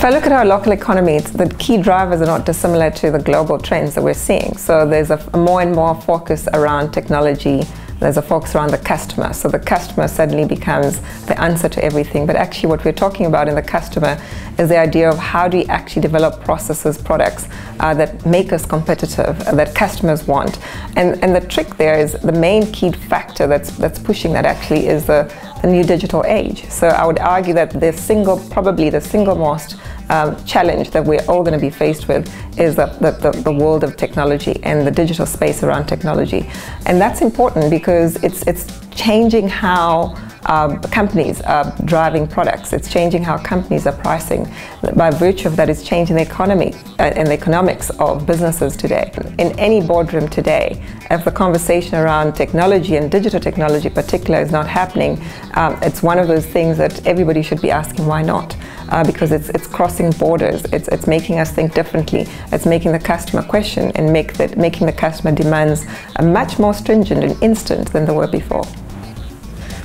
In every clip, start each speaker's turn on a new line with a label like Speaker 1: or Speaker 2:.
Speaker 1: I look at our local economy, the key drivers are not dissimilar to the global trends that we're seeing. So there's a more and more focus around technology. There's a focus around the customer. So the customer suddenly becomes the answer to everything. But actually what we're talking about in the customer is the idea of how do we actually develop processes, products that make us competitive, that customers want. And the trick there is the main key factor that's pushing that actually is the new digital age. So I would argue that probably the single most challenge that we're all going to be faced with is the world of technology and the digital space around technology. And that's important because it's changing how companies are driving products. It's changing how companies are pricing. By virtue of that, it's changing the economy and the economics of businesses today. In any boardroom today, if the conversation around technology and digital technology in particular is not happening, it's one of those things that everybody should be asking why not. Because it's crossing borders, it's making us think differently, it's making the customer question and making the customer demands much more stringent and instant than they were before.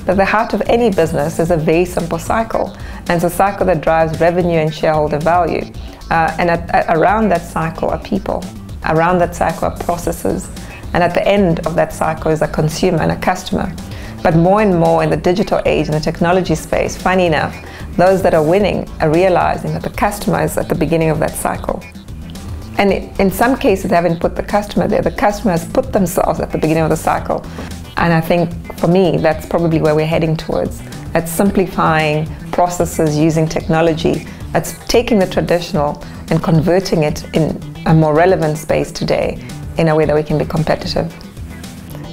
Speaker 1: But the heart of any business is a very simple cycle, and it's a cycle that drives revenue and shareholder value. Around that cycle are people, around that cycle are processes, and at the end of that cycle is a consumer and a customer. But more and more in the digital age, in the technology space, funny enough, those that are winning are realizing that the customer is at the beginning of that cycle. And in some cases, they haven't put the customer there. The customer has put themselves at the beginning of the cycle. And I think, for me, that's probably where we're heading towards. It's simplifying processes using technology. It's taking the traditional and converting it in a more relevant space today in a way that we can be competitive.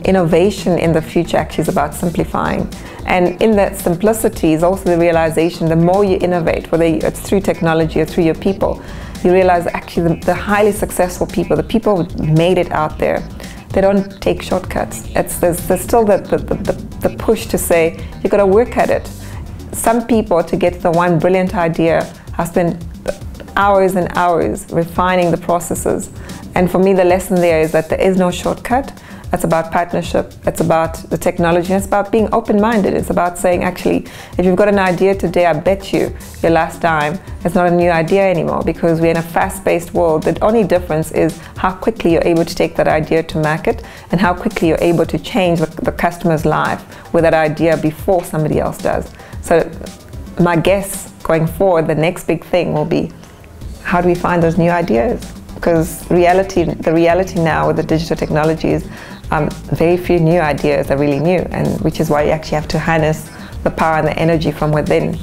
Speaker 1: Innovation in the future actually is about simplifying. And in that simplicity is also the realization the more you innovate, whether it's through technology or through your people, you realize actually the highly successful people, the people who made it out there, they don't take shortcuts. There's still the push to say, you've got to work at it. Some people, to get the one brilliant idea, have spent hours and hours refining the processes. And for me, the lesson there is that there is no shortcut. It's about partnership, it's about the technology, and it's about being open-minded. It's about saying, actually, if you've got an idea today, I bet you your last dime, it's not a new idea anymore, because we're in a fast-paced world. The only difference is how quickly you're able to take that idea to market and how quickly you're able to change the customer's life with that idea before somebody else does. So my guess going forward, the next big thing will be, how do we find those new ideas? Because the reality now with the digital technology is very few new ideas are really new, and which is why you actually have to harness the power and the energy from within